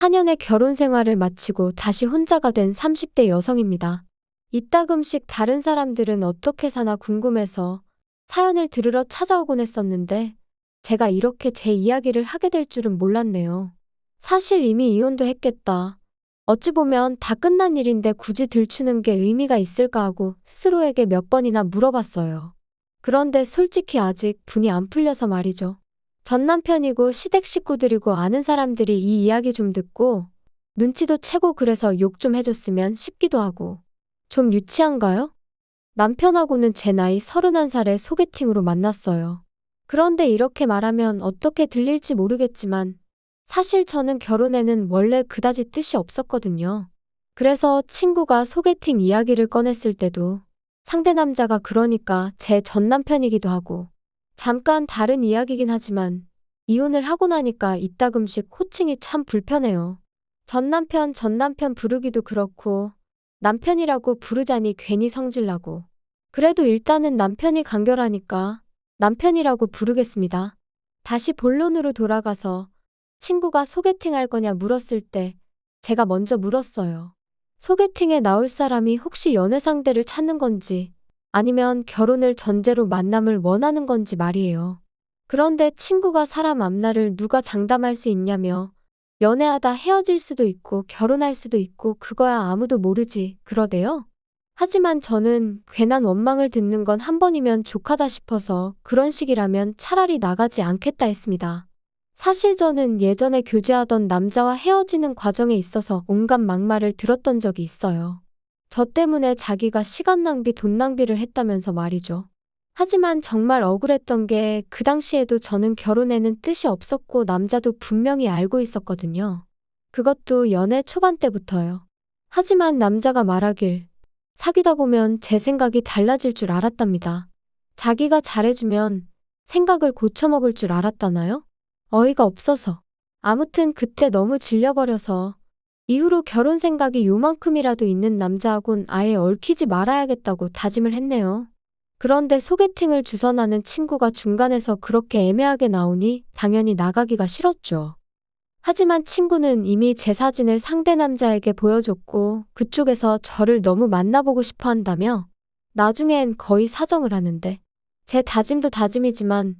4년의 결혼 생활을 마치고 다시 혼자가 된 30대 여성입니다. 이따금씩 다른 사람들은 어떻게 사나 궁금해서 사연을 들으러 찾아오곤 했었는데 제가 이렇게 제 이야기를 하게 될 줄은 몰랐네요. 사실 이미 이혼도 했겠다. 어찌 보면 다 끝난 일인데 굳이 들추는 게 의미가 있을까 하고 스스로에게 몇 번이나 물어봤어요. 그런데 솔직히 아직 분이 안 풀려서 말이죠. 전 남편이고 시댁 식구들이고 아는 사람들이 이 이야기 좀 듣고 눈치도 채고 그래서 욕 좀 해줬으면 싶기도 하고. 좀 유치한가요? 남편하고는 제 나이 31살에 소개팅으로 만났어요. 그런데 이렇게 말하면 어떻게 들릴지 모르겠지만 사실 저는 결혼에는 원래 그다지 뜻이 없었거든요. 그래서 친구가 소개팅 이야기를 꺼냈을 때도 상대 남자가 그러니까 제 전 남편이기도 하고 잠깐 다른 이야기긴 하지만 이혼을 하고 나니까 이따금씩 호칭이 참 불편해요. 전 남편 부르기도 그렇고 남편이라고 부르자니 괜히 성질나고. 그래도 일단은 남편이 간결하니까 남편이라고 부르겠습니다. 다시 본론으로 돌아가서 친구가 소개팅 할 거냐 물었을 때 제가 먼저 물었어요. 소개팅에 나올 사람이 혹시 연애 상대를 찾는 건지 아니면 결혼을 전제로 만남을 원하는 건지 말이에요. 그런데 친구가 사람 앞날을 누가 장담할 수 있냐며 연애하다 헤어질 수도 있고 결혼할 수도 있고 그거야 아무도 모르지 그러대요. 하지만 저는 괜한 원망을 듣는 건 한 번이면 족하다 싶어서 그런 식이라면 차라리 나가지 않겠다 했습니다. 사실 저는 예전에 교제하던 남자와 헤어지는 과정에 있어서 온갖 막말을 들었던 적이 있어요. 저 때문에 자기가 시간 낭비, 돈 낭비를 했다면서 말이죠. 하지만 정말 억울했던 게 그 당시에도 저는 결혼에는 뜻이 없었고 남자도 분명히 알고 있었거든요. 그것도 연애 초반 때부터요. 하지만 남자가 말하길 사귀다 보면 제 생각이 달라질 줄 알았답니다. 자기가 잘해주면 생각을 고쳐먹을 줄 알았다나요? 어이가 없어서. 아무튼 그때 너무 질려버려서 이후로 결혼 생각이 요만큼이라도 있는 남자하곤 아예 얽히지 말아야겠다고 다짐을 했네요. 그런데 소개팅을 주선하는 친구가 중간에서 그렇게 애매하게 나오니 당연히 나가기가 싫었죠. 하지만 친구는 이미 제 사진을 상대 남자에게 보여줬고 그쪽에서 저를 너무 만나보고 싶어 한다며 나중엔 거의 사정을 하는데 제 다짐도 다짐이지만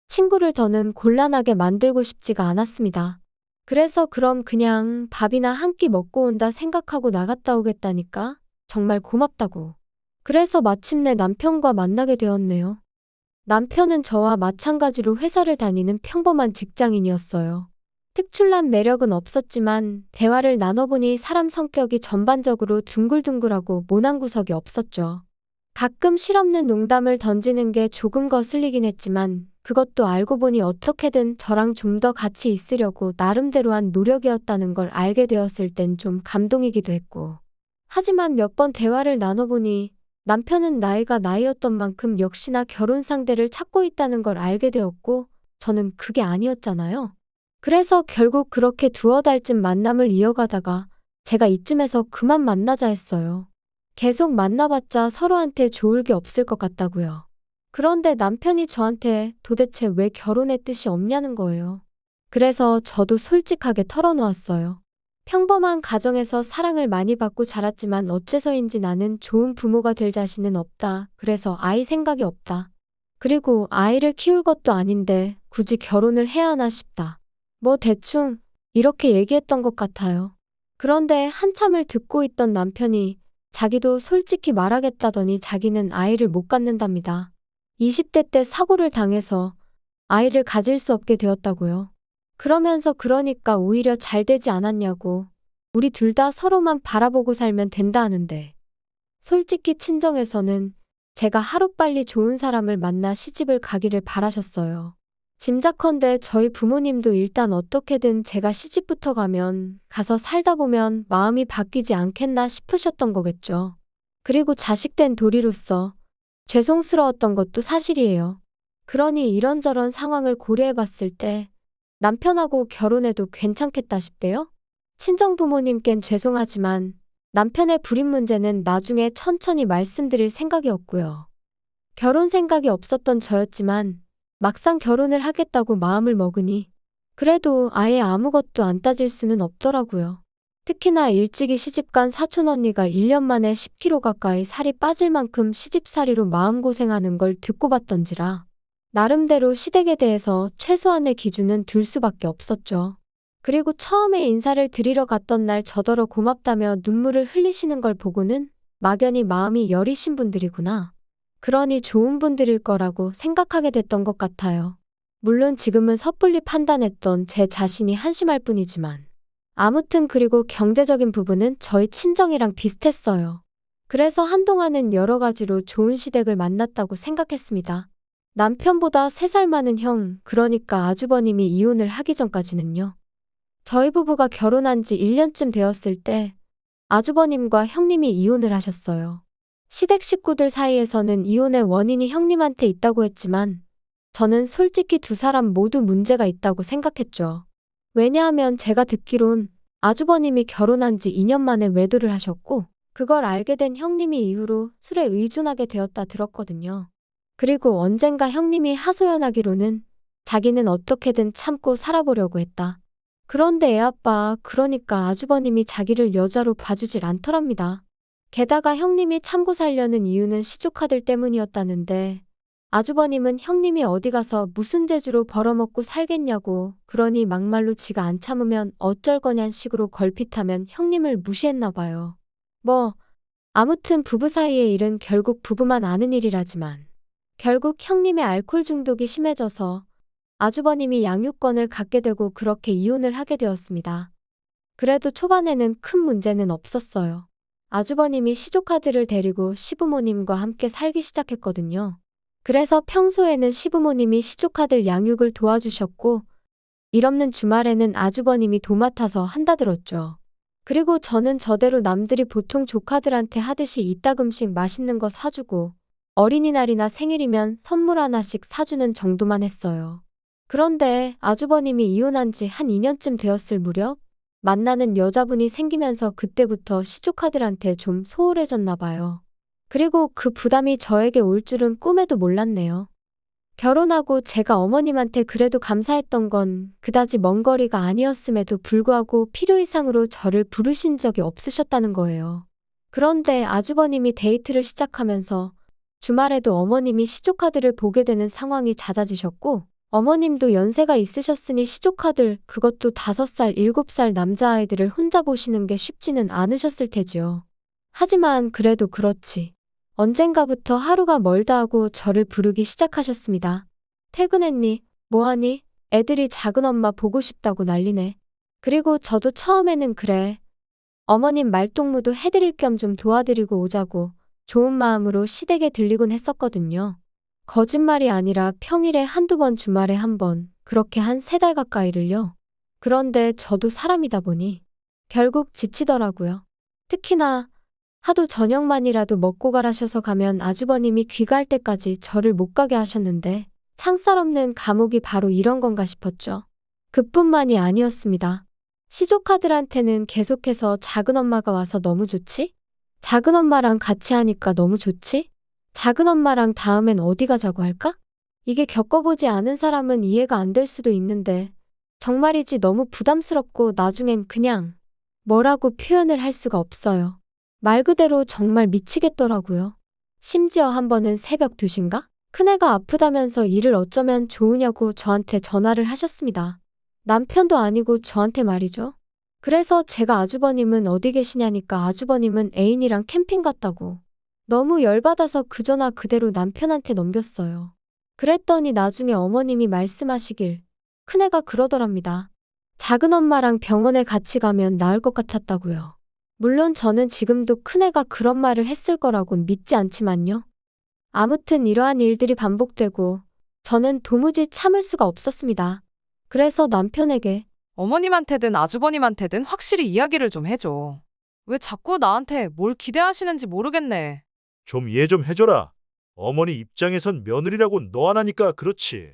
친구를 더는 곤란하게 만들고 싶지가 않았습니다. 그래서 그럼 그냥 밥이나 한 끼 먹고 온다 생각하고 나갔다 오겠다니까 정말 고맙다고. 그래서 마침내 남편과 만나게 되었네요. 남편은 저와 마찬가지로 회사를 다니는 평범한 직장인이었어요. 특출난 매력은 없었지만 대화를 나눠보니 사람 성격이 전반적으로 둥글둥글하고 모난 구석이 없었죠. 가끔 실없는 농담을 던지는 게 조금 거슬리긴 했지만 그것도 알고 보니 어떻게든 저랑 좀 더 같이 있으려고 나름대로 한 노력이었다는 걸 알게 되었을 땐 좀 감동이기도 했고. 하지만 몇 번 대화를 나눠보니 남편은 나이가 나이였던 만큼 역시나 결혼 상대를 찾고 있다는 걸 알게 되었고 저는 그게 아니었잖아요. 그래서 결국 그렇게 두어 달쯤 만남을 이어가다가 제가 이쯤에서 그만 만나자 했어요. 계속 만나봤자 서로한테 좋을 게 없을 것 같다고요. 그런데 남편이 저한테 도대체 왜 결혼의 뜻이 없냐는 거예요. 그래서 저도 솔직하게 털어놓았어요. 평범한 가정에서 사랑을 많이 받고 자랐지만 어째서인지 나는 좋은 부모가 될 자신은 없다. 그래서 아이 생각이 없다. 그리고 아이를 키울 것도 아닌데 굳이 결혼을 해야 하나 싶다. 뭐 대충 이렇게 얘기했던 것 같아요. 그런데 한참을 듣고 있던 남편이 자기도 솔직히 말하겠다더니 자기는 아이를 못 갖는답니다. 20대 때 사고를 당해서 아이를 가질 수 없게 되었다고요. 그러면서 그러니까 오히려 잘 되지 않았냐고. 우리 둘 다 서로만 바라보고 살면 된다 하는데. 솔직히 친정에서는 제가 하루빨리 좋은 사람을 만나 시집을 가기를 바라셨어요. 짐작컨대 저희 부모님도 일단 어떻게든 제가 시집부터 가서 살다 보면 마음이 바뀌지 않겠나 싶으셨던 거겠죠. 그리고 자식된 도리로서 죄송스러웠던 것도 사실이에요. 그러니 이런저런 상황을 고려해 봤을 때 남편하고 결혼해도 괜찮겠다 싶대요. 친정 부모님껜 죄송하지만 남편의 불임 문제는 나중에 천천히 말씀드릴 생각이었고요. 결혼 생각이 없었던 저였지만 막상 결혼을 하겠다고 마음을 먹으니 그래도 아예 아무것도 안 따질 수는 없더라고요. 특히나 일찍이 시집간 사촌 언니가 1년 만에 10kg 가까이 살이 빠질 만큼 시집살이로 마음고생하는 걸 듣고 봤던지라 나름대로 시댁에 대해서 최소한의 기준은 둘 수밖에 없었죠. 그리고 처음에 인사를 드리러 갔던 날 저더러 고맙다며 눈물을 흘리시는 걸 보고는 막연히 마음이 여리신 분들이구나. 그러니 좋은 분들일 거라고 생각하게 됐던 것 같아요. 물론 지금은 섣불리 판단했던 제 자신이 한심할 뿐이지만 아무튼 그리고 경제적인 부분은 저희 친정이랑 비슷했어요. 그래서 한동안은 여러 가지로 좋은 시댁을 만났다고 생각했습니다. 남편보다 3살 많은 형, 그러니까 아주버님이 이혼을 하기 전까지는요. 저희 부부가 결혼한 지 1년쯤 되었을 때 아주버님과 형님이 이혼을 하셨어요. 시댁 식구들 사이에서는 이혼의 원인이 형님한테 있다고 했지만 저는 솔직히 두 사람 모두 문제가 있다고 생각했죠. 왜냐하면 제가 듣기론 아주버님이 결혼한 지 2년 만에 외도를 하셨고 그걸 알게 된 형님이 이후로 술에 의존하게 되었다 들었거든요. 그리고 언젠가 형님이 하소연하기로는 자기는 어떻게든 참고 살아보려고 했다. 그런데 애아빠, 그러니까 아주버님이 자기를 여자로 봐주질 않더랍니다. 게다가 형님이 참고 살려는 이유는 시조카들 때문이었다는데 아주버님은 형님이 어디 가서 무슨 재주로 벌어먹고 살겠냐고, 그러니 막말로 지가 안 참으면 어쩔 거냔 식으로 걸핏하면 형님을 무시했나 봐요. 아무튼 부부 사이의 일은 결국 부부만 아는 일이라지만 결국 형님의 알코올 중독이 심해져서 아주버님이 양육권을 갖게 되고 그렇게 이혼을 하게 되었습니다. 그래도 초반에는 큰 문제는 없었어요. 아주버님이 시조카들을 데리고 시부모님과 함께 살기 시작했거든요. 그래서 평소에는 시부모님이 시조카들 양육을 도와주셨고 일 없는 주말에는 아주버님이 도맡아서 한다 들었죠. 그리고 저는 저대로 남들이 보통 조카들한테 하듯이 이따금씩 맛있는 거 사주고 어린이날이나 생일이면 선물 하나씩 사주는 정도만 했어요. 그런데 아주버님이 이혼한 지 한 2년쯤 되었을 무렵 만나는 여자분이 생기면서 그때부터 시조카들한테 좀 소홀해졌나 봐요. 그리고 그 부담이 저에게 올 줄은 꿈에도 몰랐네요. 결혼하고 제가 어머님한테 그래도 감사했던 건 그다지 먼 거리가 아니었음에도 불구하고 필요 이상으로 저를 부르신 적이 없으셨다는 거예요. 그런데 아주버님이 데이트를 시작하면서 주말에도 어머님이 시조카들을 보게 되는 상황이 잦아지셨고 어머님도 연세가 있으셨으니 시조카들, 그것도 5살, 7살 남자아이들을 혼자 보시는 게 쉽지는 않으셨을 테지요. 하지만 그래도 그렇지. 언젠가부터 하루가 멀다 하고 저를 부르기 시작하셨습니다. 퇴근했니? 뭐하니? 애들이 작은엄마 보고 싶다고 난리네. 그리고 저도 처음에는 그래. 어머님 말동무도 해드릴 겸 좀 도와드리고 오자고 좋은 마음으로 시댁에 들리곤 했었거든요. 거짓말이 아니라 평일에 한두 번, 주말에 한 번, 그렇게 한 3달 가까이를요. 그런데 저도 사람이다 보니 결국 지치더라고요. 특히나 하도 저녁만이라도 먹고 가라셔서 가면 아주버님이 귀가할 때까지 저를 못 가게 하셨는데 창살 없는 감옥이 바로 이런 건가 싶었죠. 그뿐만이 아니었습니다. 시조카들한테는 계속해서 작은엄마가 와서 너무 좋지? 작은엄마랑 같이 하니까 너무 좋지? 작은엄마랑 다음엔 어디 가자고 할까? 이게 겪어보지 않은 사람은 이해가 안 될 수도 있는데 정말이지 너무 부담스럽고 나중엔 그냥 뭐라고 표현을 할 수가 없어요. 말 그대로 정말 미치겠더라고요. 심지어 한 번은 새벽 2시인가? 큰애가 아프다면서 일을 어쩌면 좋으냐고 저한테 전화를 하셨습니다. 남편도 아니고 저한테 말이죠. 그래서 제가 아주버님은 어디 계시냐니까 아주버님은 애인이랑 캠핑 갔다고. 너무 열받아서 그 전화 그대로 남편한테 넘겼어요. 그랬더니 나중에 어머님이 말씀하시길 큰애가 그러더랍니다. 작은엄마랑 병원에 같이 가면 나을 것 같았다고요. 물론 저는 지금도 큰애가 그런 말을 했을 거라곤 믿지 않지만요. 아무튼 이러한 일들이 반복되고 저는 도무지 참을 수가 없었습니다. 그래서 남편에게 어머님한테든 아주버님한테든 확실히 이야기를 좀 해줘. 왜 자꾸 나한테 뭘 기대하시는지 모르겠네. 좀 이해 좀 해줘라. 어머니 입장에선 며느리라고 너 하나니까 그렇지.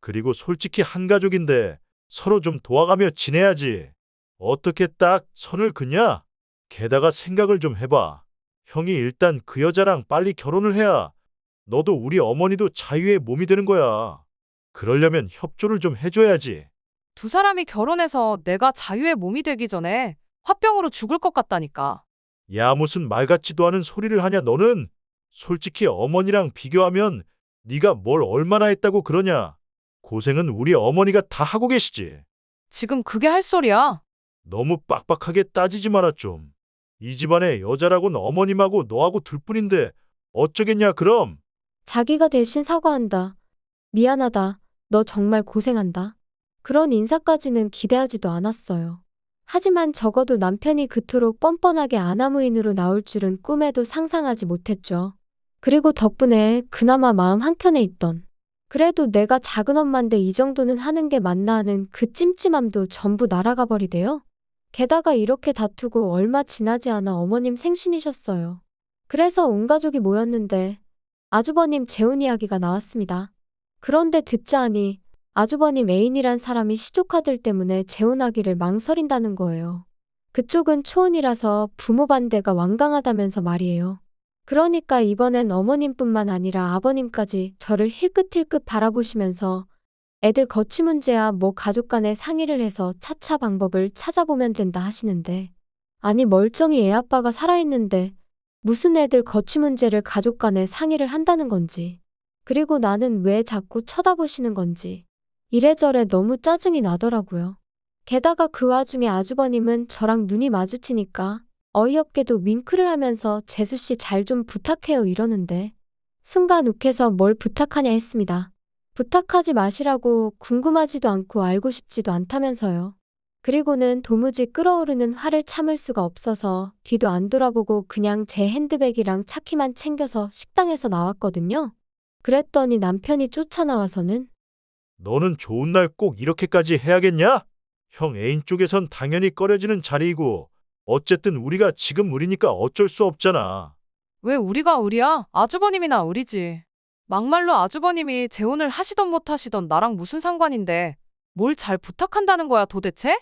그리고 솔직히 한 가족인데 서로 좀 도와가며 지내야지. 어떻게 딱 선을 그냐? 게다가 생각을 좀 해봐. 형이 일단 그 여자랑 빨리 결혼을 해야 너도 우리 어머니도 자유의 몸이 되는 거야. 그러려면 협조를 좀 해줘야지. 두 사람이 결혼해서 내가 자유의 몸이 되기 전에 화병으로 죽을 것 같다니까. 야, 무슨 말 같지도 않은 소리를 하냐 너는? 솔직히 어머니랑 비교하면 네가 뭘 얼마나 했다고 그러냐? 고생은 우리 어머니가 다 하고 계시지. 지금 그게 할 소리야? 너무 빡빡하게 따지지 마라 좀. 이 집안의 여자라곤 어머님하고 너하고 둘뿐인데 어쩌겠냐 그럼? 자기가 대신 사과한다. 미안하다. 너 정말 고생한다. 그런 인사까지는 기대하지도 않았어요. 하지만 적어도 남편이 그토록 뻔뻔하게 아나무인으로 나올 줄은 꿈에도 상상하지 못했죠. 그리고 덕분에 그나마 마음 한켠에 있던, 그래도 내가 작은 엄마인데 이 정도는 하는 게 맞나 하는 그 찜찜함도 전부 날아가 버리대요. 게다가 이렇게 다투고 얼마 지나지 않아 어머님 생신이셨어요. 그래서 온 가족이 모였는데 아주버님 재혼 이야기가 나왔습니다. 그런데 듣자 하니 아주버님 애인이란 사람이 시조카들 때문에 재혼하기를 망설인다는 거예요. 그쪽은 초혼이라서 부모 반대가 완강하다면서 말이에요. 그러니까 이번엔 어머님뿐만 아니라 아버님까지 저를 힐끗힐끗 바라보시면서 애들 거취 문제야 뭐 가족 간에 상의를 해서 차차 방법을 찾아보면 된다 하시는데, 아니 멀쩡히 애 아빠가 살아있는데 무슨 애들 거취 문제를 가족 간에 상의를 한다는 건지, 그리고 나는 왜 자꾸 쳐다보시는 건지 이래저래 너무 짜증이 나더라고요. 게다가 그 와중에 아주버님은 저랑 눈이 마주치니까 어이없게도 윙크를 하면서 재수씨 잘 좀 부탁해요 이러는데, 순간 욱해서 뭘 부탁하냐 했습니다. 부탁하지 마시라고, 궁금하지도 않고 알고 싶지도 않다면서요. 그리고는 도무지 끓어오르는 화를 참을 수가 없어서 뒤도 안 돌아보고 그냥 제 핸드백이랑 차키만 챙겨서 식당에서 나왔거든요. 그랬더니 남편이 쫓아나와서는 너는 좋은 날 꼭 이렇게까지 해야겠냐? 형 애인 쪽에선 당연히 꺼려지는 자리이고 어쨌든 우리가 지금 우리니까 어쩔 수 없잖아. 왜 우리가 의리야? 아주버님이나 의리지. 막말로 아주버님이 재혼을 하시던 못 하시던 나랑 무슨 상관인데 뭘 잘 부탁한다는 거야 도대체?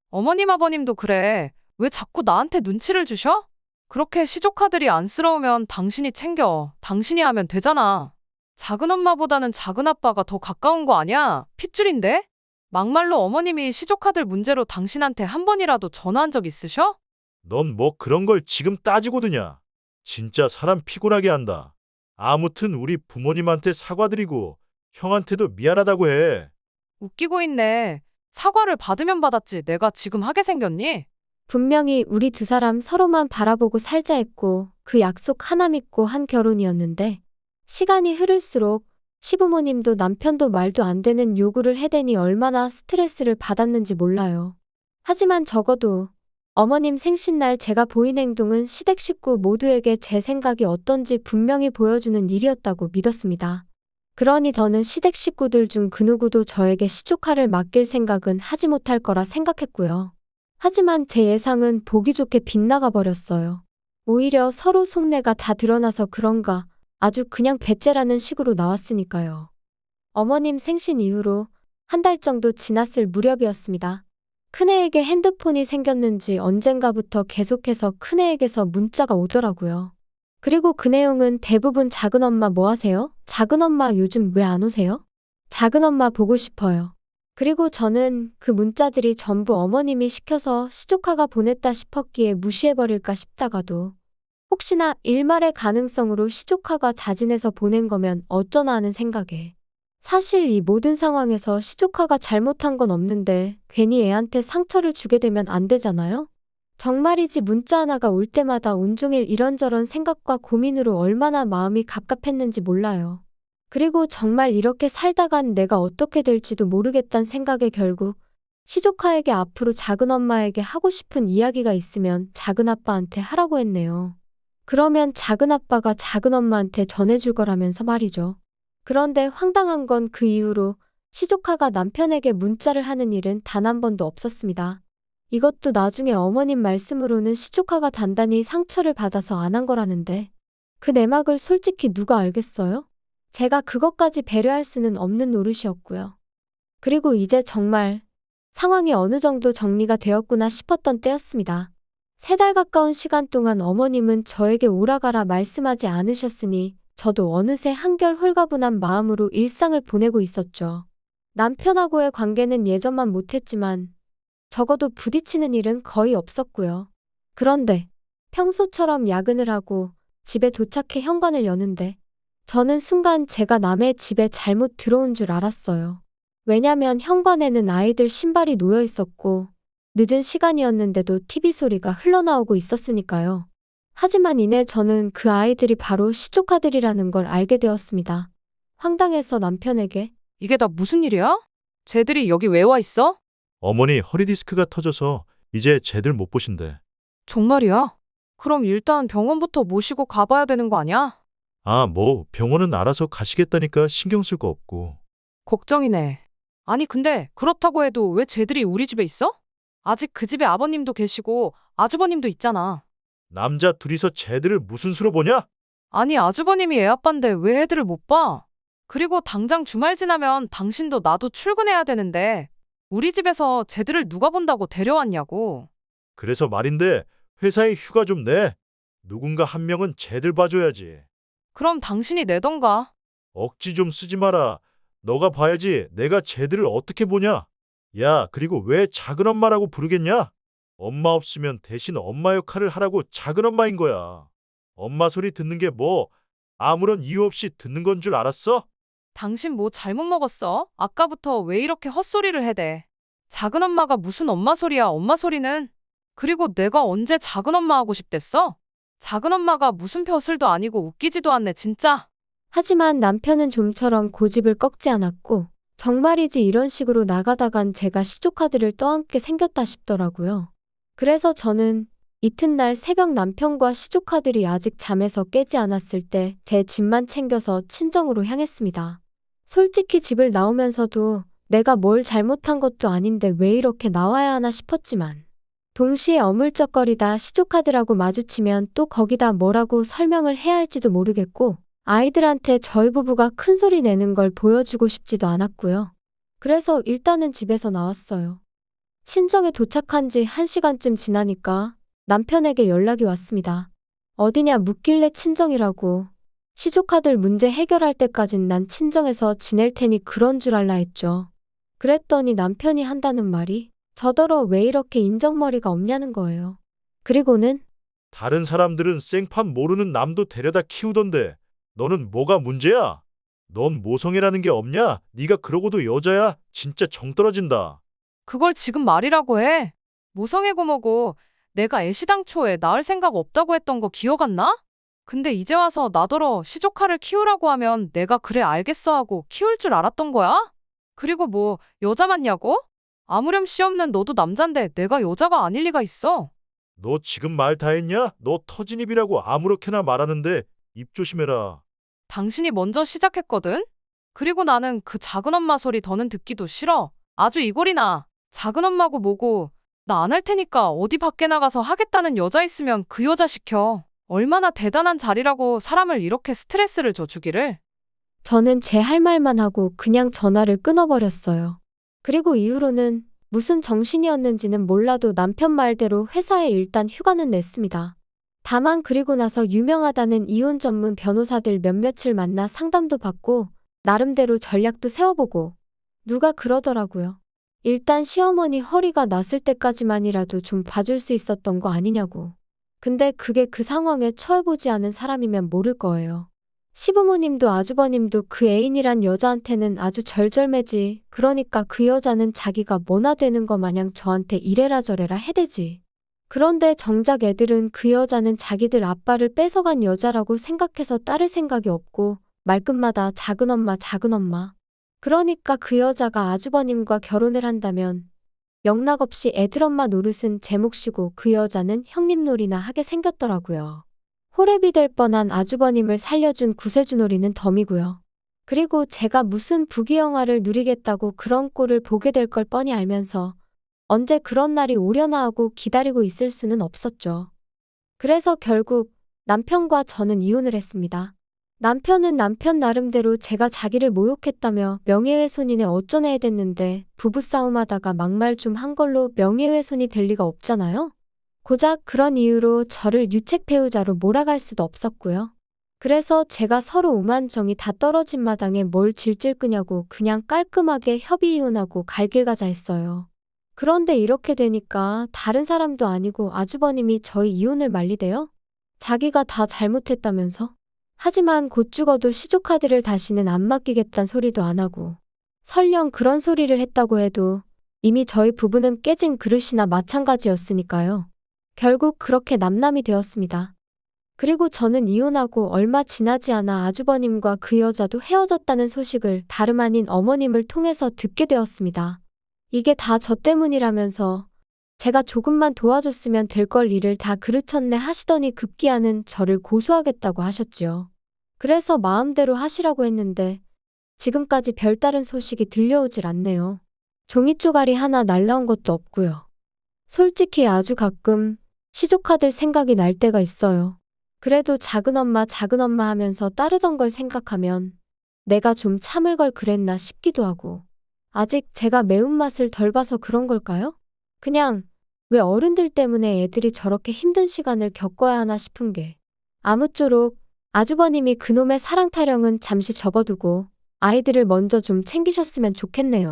어머님 아버님도 그래. 왜 자꾸 나한테 눈치를 주셔? 그렇게 시조카들이 안쓰러우면 당신이 챙겨. 당신이 하면 되잖아. 작은 엄마보다는 작은 아빠가 더 가까운 거 아니야? 핏줄인데? 막말로 어머님이 시조카들 문제로 당신한테 한 번이라도 전화한 적 있으셔? 넌 뭐 그런 걸 지금 따지고 드냐? 진짜 사람 피곤하게 한다. 아무튼 우리 부모님한테 사과드리고 형한테도 미안하다고 해. 웃기고 있네. 사과를 받으면 받았지 내가 지금 하게 생겼니? 분명히 우리 두 사람 서로만 바라보고 살자 했고 그 약속 하나 믿고 한 결혼이었는데, 시간이 흐를수록 시부모님도 남편도 말도 안 되는 요구를 해대니 얼마나 스트레스를 받았는지 몰라요. 하지만 적어도 어머님 생신날 제가 보인 행동은 시댁 식구 모두에게 제 생각이 어떤지 분명히 보여주는 일이었다고 믿었습니다. 그러니 더는 시댁 식구들 중 그 누구도 저에게 시조카를 맡길 생각은 하지 못할 거라 생각했고요. 하지만 제 예상은 보기 좋게 빗나가 버렸어요. 오히려 서로 속내가 다 드러나서 그런가 아주 그냥 배째라는 식으로 나왔으니까요. 어머님 생신 이후로 한 달 정도 지났을 무렵이었습니다. 큰애에게 핸드폰이 생겼는지 언젠가부터 계속해서 큰애에게서 문자가 오더라고요. 그리고 그 내용은 대부분 작은엄마 뭐 하세요? 작은엄마 요즘 왜 안 오세요? 작은엄마 보고 싶어요. 그리고 저는 그 문자들이 전부 어머님이 시켜서 시조카가 보냈다 싶었기에 무시해버릴까 싶다가도 혹시나 일말의 가능성으로 시조카가 자진해서 보낸 거면 어쩌나 하는 생각에, 사실 이 모든 상황에서 시조카가 잘못한 건 없는데 괜히 애한테 상처를 주게 되면 안 되잖아요? 정말이지 문자 하나가 올 때마다 온종일 이런저런 생각과 고민으로 얼마나 마음이 갑갑했는지 몰라요. 그리고 정말 이렇게 살다간 내가 어떻게 될지도 모르겠단 생각에 결국 시조카에게 앞으로 작은엄마에게 하고 싶은 이야기가 있으면 작은아빠한테 하라고 했네요. 그러면 작은아빠가 작은엄마한테 전해줄 거라면서 말이죠. 그런데 황당한 건 그 이후로 시조카가 남편에게 문자를 하는 일은 단 한 번도 없었습니다. 이것도 나중에 어머님 말씀으로는 시조카가 단단히 상처를 받아서 안 한 거라는데, 그 내막을 솔직히 누가 알겠어요? 제가 그것까지 배려할 수는 없는 노릇이었고요. 그리고 이제 정말 상황이 어느 정도 정리가 되었구나 싶었던 때였습니다. 3달 가까운 시간 동안 어머님은 저에게 오라가라 말씀하지 않으셨으니 저도 어느새 한결 홀가분한 마음으로 일상을 보내고 있었죠. 남편하고의 관계는 예전만 못했지만 적어도 부딪히는 일은 거의 없었고요. 그런데 평소처럼 야근을 하고 집에 도착해 현관을 여는데 저는 순간 제가 남의 집에 잘못 들어온 줄 알았어요. 왜냐면 현관에는 아이들 신발이 놓여 있었고 늦은 시간이었는데도 TV 소리가 흘러나오고 있었으니까요. 하지만 이내 저는 그 아이들이 바로 시조카들이라는 걸 알게 되었습니다. 황당해서 남편에게 이게 다 무슨 일이야? 쟤들이 여기 왜 와 있어? 어머니 허리 디스크가 터져서 이제 쟤들 못 보신대. 정말이야? 그럼 일단 병원부터 모시고 가봐야 되는 거 아니야? 아, 뭐 병원은 알아서 가시겠다니까 신경 쓸 거 없고. 걱정이네. 아니 근데 그렇다고 해도 왜 쟤들이 우리 집에 있어? 아직 그 집에 아버님도 계시고 아주버님도 있잖아. 남자 둘이서 쟤들을 무슨 수로 보냐? 아니 아주버님이 애 아빠인데 왜 애들을 못 봐? 그리고 당장 주말 지나면 당신도 나도 출근해야 되는데 우리 집에서 쟤들을 누가 본다고 데려왔냐고. 그래서 말인데 회사에 휴가 좀 내. 누군가 한 명은 쟤들 봐줘야지. 그럼 당신이 내던가. 억지 좀 쓰지 마라. 너가 봐야지 내가 쟤들을 어떻게 보냐? 야, 그리고 왜 작은 엄마라고 부르겠냐? 엄마 없으면 대신 엄마 역할을 하라고 작은 엄마인 거야. 엄마 소리 듣는 게 뭐 아무런 이유 없이 듣는 건 줄 알았어? 당신 뭐 잘못 먹었어? 아까부터 왜 이렇게 헛소리를 해대? 작은 엄마가 무슨 엄마 소리야, 엄마 소리는? 그리고 내가 언제 작은 엄마 하고 싶댔어? 작은 엄마가 무슨 벼슬도 아니고 웃기지도 않네, 진짜. 하지만 남편은 좀처럼 고집을 꺾지 않았고 정말이지 이런 식으로 나가다간 제가 시조카드를 떠안게 생겼다 싶더라고요. 그래서 저는 이튿날 새벽 남편과 시조카들이 아직 잠에서 깨지 않았을 때 제 집만 챙겨서 친정으로 향했습니다. 솔직히 집을 나오면서도 내가 뭘 잘못한 것도 아닌데 왜 이렇게 나와야 하나 싶었지만 동시에 어물쩍거리다 시조카들하고 마주치면 또 거기다 뭐라고 설명을 해야 할지도 모르겠고 아이들한테 저희 부부가 큰 소리 내는 걸 보여주고 싶지도 않았고요. 그래서 일단은 집에서 나왔어요. 친정에 도착한 지 1시간쯤 지나니까 남편에게 연락이 왔습니다. 어디냐 묻길래 친정이라고. 시조카들 문제 해결할 때까진 난 친정에서 지낼 테니 그런 줄 알라 했죠. 그랬더니 남편이 한다는 말이 저더러 왜 이렇게 인정머리가 없냐는 거예요. 그리고는 다른 사람들은 생판 모르는 남도 데려다 키우던데 너는 뭐가 문제야? 넌 모성애라는 게 없냐? 네가 그러고도 여자야? 진짜 정 떨어진다. 그걸 지금 말이라고 해. 모성애고 뭐고 내가 애시당초에 낳을 생각 없다고 했던 거 기억 안 나? 근데 이제 와서 나더러 시조카를 키우라고 하면 내가 그래 알겠어 하고 키울 줄 알았던 거야? 그리고 뭐 여자 맞냐고? 아무렴씨 없는 너도 남잔데 내가 여자가 아닐 리가 있어. 너 지금 말 다 했냐? 너 터진 입이라고 아무렇게나 말하는데 입 조심해라. 당신이 먼저 시작했거든? 그리고 나는 그 작은 엄마 소리 더는 듣기도 싫어. 아주 이골이나. 작은 엄마고 뭐고 나 안 할 테니까 어디 밖에 나가서 하겠다는 여자 있으면 그 여자 시켜. 얼마나 대단한 자리라고 사람을 이렇게 스트레스를 줘 주기를. 저는 제 할 말만 하고 그냥 전화를 끊어버렸어요. 그리고 이후로는 무슨 정신이었는지는 몰라도 남편 말대로 회사에 일단 휴가는 냈습니다. 다만 그리고 나서 유명하다는 이혼 전문 변호사들 몇몇을 만나 상담도 받고 나름대로 전략도 세워보고 누가 그러더라고요. 일단 시어머니 허리가 났을 때까지만이라도 좀 봐줄 수 있었던 거 아니냐고. 근데 그게 그 상황에 처해보지 않은 사람이면 모를 거예요. 시부모님도 아주버님도 그 애인이란 여자한테는 아주 절절매지. 그러니까 그 여자는 자기가 뭐나 되는 거 마냥 저한테 이래라 저래라 해대지. 그런데 정작 애들은 그 여자는 자기들 아빠를 뺏어간 여자라고 생각해서 따를 생각이 없고 말끝마다 작은 엄마 작은 엄마. 그러니까 그 여자가 아주버님과 결혼을 한다면 영락없이 애들 엄마 노릇은 제 몫이고 그 여자는 형님 놀이나 하게 생겼더라고요. 호랩이 될 뻔한 아주버님을 살려준 구세주놀이는 덤이고요. 그리고 제가 무슨 부귀영화를 누리겠다고 그런 꼴을 보게 될 걸 뻔히 알면서 언제 그런 날이 오려나 하고 기다리고 있을 수는 없었죠. 그래서 결국 남편과 저는 이혼을 했습니다. 남편은 남편 나름대로 제가 자기를 모욕했다며 명예훼손이네 어쩌네 해댔는데 부부싸움하다가 막말 좀 한 걸로 명예훼손이 될 리가 없잖아요. 고작 그런 이유로 저를 유책 배우자로 몰아갈 수도 없었고요. 그래서 제가 서로 오만정이 다 떨어진 마당에 뭘 질질 끄냐고 그냥 깔끔하게 협의 이혼하고 갈 길 가자 했어요. 그런데 이렇게 되니까 다른 사람도 아니고 아주버님이 저희 이혼을 말리대요? 자기가 다 잘못했다면서? 하지만 곧 죽어도 시조카드를 다시는 안 맡기겠단 소리도 안 하고 설령 그런 소리를 했다고 해도 이미 저희 부부는 깨진 그릇이나 마찬가지였으니까요. 결국 그렇게 남남이 되었습니다. 그리고 저는 이혼하고 얼마 지나지 않아 아주버님과 그 여자도 헤어졌다는 소식을 다름 아닌 어머님을 통해서 듣게 되었습니다. 이게 다 저 때문이라면서 제가 조금만 도와줬으면 될 걸 일을 다 그르쳤네 하시더니 급기야는 저를 고소하겠다고 하셨지요. 그래서 마음대로 하시라고 했는데 지금까지 별다른 소식이 들려오질 않네요. 종이 쪼가리 하나 날라온 것도 없고요. 솔직히 아주 가끔 시조카들 생각이 날 때가 있어요. 그래도 작은엄마 하면서 따르던 걸 생각하면 내가 좀 참을 걸 그랬나 싶기도 하고 아직 제가 매운맛을 덜 봐서 그런 걸까요? 그냥 왜 어른들 때문에 애들이 저렇게 힘든 시간을 겪어야 하나 싶은 게 아무쪼록 아주버님이 그놈의 사랑 타령은 잠시 접어두고 아이들을 먼저 좀 챙기셨으면 좋겠네요.